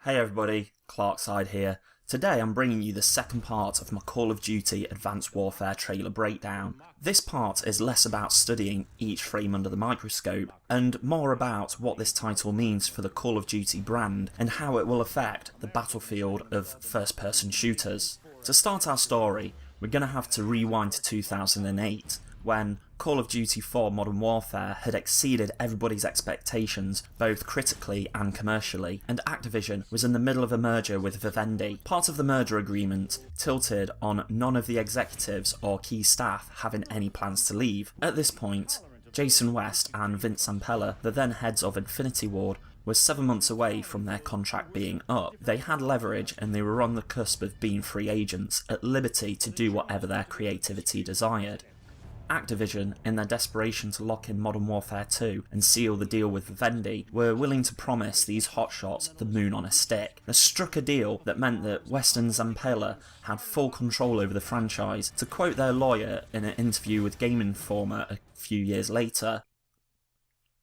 Hey everybody, CLARKSIDE here. Today I'm bringing you the second part of my Call of Duty Advanced Warfare trailer breakdown. This part is less about studying each frame under the microscope, and more about what this title means for the Call of Duty brand and how it will affect the battlefield of first-person shooters. To start our story, we're going to have to rewind to 2008, when Call of Duty 4 Modern Warfare had exceeded everybody's expectations, both critically and commercially, and Activision was in the middle of a merger with Vivendi. Part of the merger agreement tilted on none of the executives or key staff having any plans to leave. At this point, Jason West and Vince Zampella, the then heads of Infinity Ward, were 7 months away from their contract being up. They had leverage and they were on the cusp of being free agents, at liberty to do whatever their creativity desired. Activision, in their desperation to lock in Modern Warfare 2 and seal the deal with Vivendi, were willing to promise these hotshots the moon on a stick. They struck a deal that meant that West and Zampella had full control over the franchise. To quote their lawyer in an interview with Game Informer a few years later,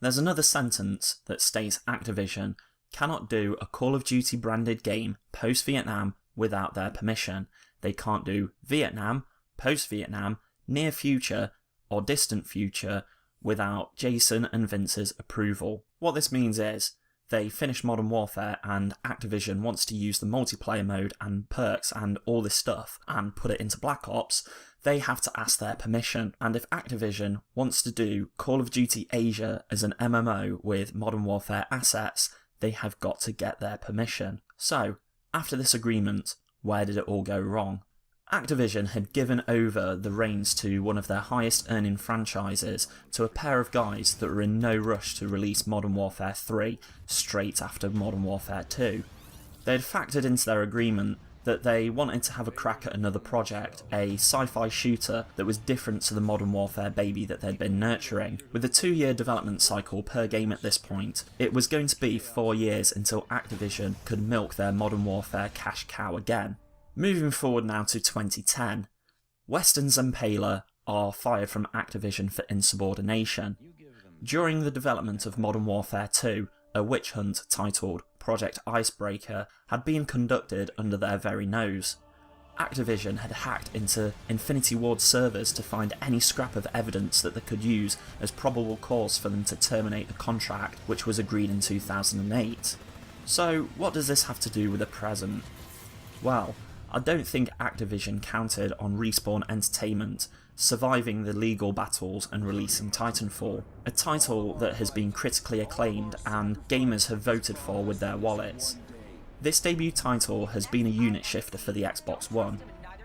"There's another sentence that states Activision cannot do a Call of Duty branded game post-Vietnam without their permission. They can't do Vietnam, post-Vietnam, near future or distant future without Jason and Vince's approval." What this means is, they finish Modern Warfare and Activision wants to use the multiplayer mode and perks and all this stuff and put it into Black Ops, they have to ask their permission. And if Activision wants to do Call of Duty Asia as an MMO with Modern Warfare assets, they have got to get their permission. So, after this agreement, where did it all go wrong? Activision had given over the reins to one of their highest earning franchises to a pair of guys that were in no rush to release Modern Warfare 3 straight after Modern Warfare 2. They had factored into their agreement that they wanted to have a crack at another project, a sci-fi shooter that was different to the Modern Warfare baby that they'd been nurturing. With a 2-year development cycle per game at this point, it was going to be 4 years until Activision could milk their Modern Warfare cash cow again. Moving forward now to 2010, West and Zampella are fired from Activision for insubordination. During the development of Modern Warfare 2, a witch hunt titled Project Icebreaker had been conducted under their very nose. Activision had hacked into Infinity Ward servers to find any scrap of evidence that they could use as probable cause for them to terminate the contract, which was agreed in 2008. So, what does this have to do with the present? Well, I don't think Activision counted on Respawn Entertainment surviving the legal battles and releasing Titanfall, a title that has been critically acclaimed and gamers have voted for with their wallets. This debut title has been a unit shifter for the Xbox One.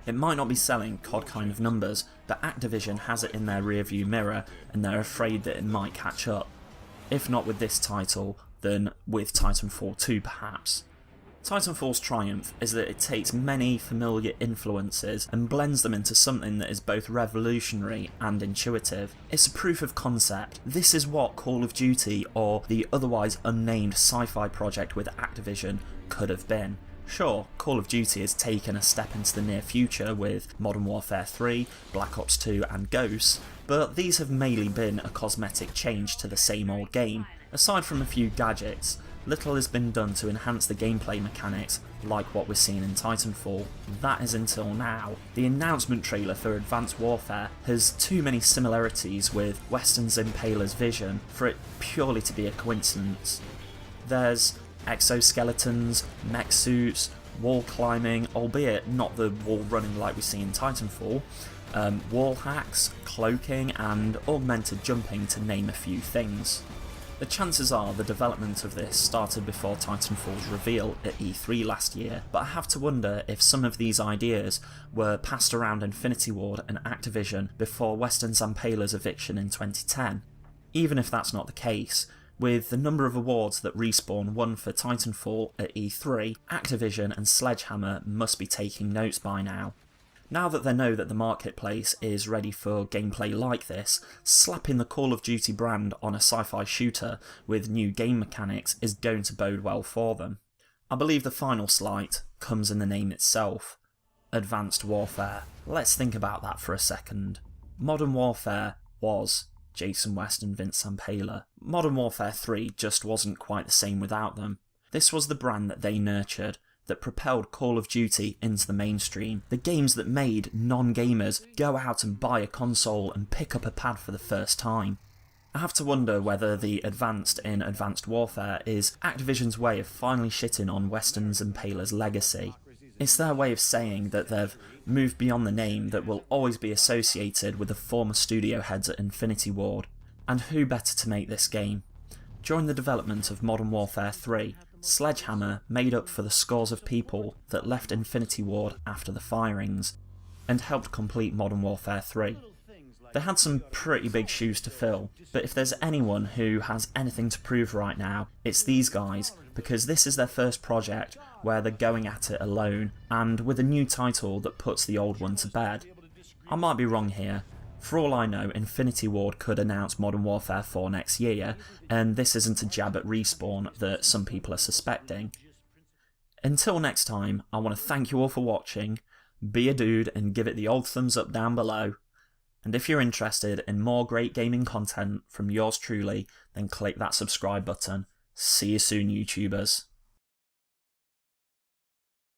It might not be selling COD kind of numbers, but Activision has it in their rearview mirror and they're afraid that it might catch up. If not with this title, then with Titanfall 2 perhaps. Titanfall's triumph is that it takes many familiar influences and blends them into something that is both revolutionary and intuitive. It's a proof of concept. This is what Call of Duty, or the otherwise unnamed sci-fi project with Activision, could have been. Sure, Call of Duty has taken a step into the near future with Modern Warfare 3, Black Ops 2 and Ghosts, but these have mainly been a cosmetic change to the same old game. Aside from a few gadgets, little has been done to enhance the gameplay mechanics like what we're seeing in Titanfall. That is until now. The announcement trailer for Advanced Warfare has too many similarities with West and Zampella's vision for it purely to be a coincidence. There's exoskeletons, mech suits, wall climbing, albeit not the wall running like we see in Titanfall, wall hacks, cloaking and augmented jumping to name a few things. The chances are the development of this started before Titanfall's reveal at E3 last year, but I have to wonder if some of these ideas were passed around Infinity Ward and Activision before West and Zampella's eviction in 2010. Even if that's not the case, with the number of awards that Respawn won for Titanfall at E3, Activision and Sledgehammer must be taking notes by now. Now that they know that the marketplace is ready for gameplay like this, slapping the Call of Duty brand on a sci-fi shooter with new game mechanics is going to bode well for them. I believe the final slight comes in the name itself, Advanced Warfare. Let's think about that for a second. Modern Warfare was Jason West and Vince Zampella. Modern Warfare 3 just wasn't quite the same without them. This was the brand that they nurtured, that propelled Call of Duty into the mainstream, the games that made non-gamers go out and buy a console and pick up a pad for the first time. I have to wonder whether the advanced in Advanced Warfare is Activision's way of finally shitting on Western's and Impaler's legacy. It's their way of saying that they've moved beyond the name that will always be associated with the former studio heads at Infinity Ward. And who better to make this game? During the development of Modern Warfare 3, Sledgehammer made up for the scores of people that left Infinity Ward after the firings, and helped complete Modern Warfare 3. They had some pretty big shoes to fill, but if there's anyone who has anything to prove right now, it's these guys, because this is their first project where they're going at it alone, and with a new title that puts the old one to bed. I might be wrong here. For all I know, Infinity Ward could announce Modern Warfare 4 next year, and this isn't a jab at Respawn that some people are suspecting. Until next time, I want to thank you all for watching, be a dude and give it the old thumbs up down below, and if you're interested in more great gaming content from yours truly, then click that subscribe button. See you soon, YouTubers.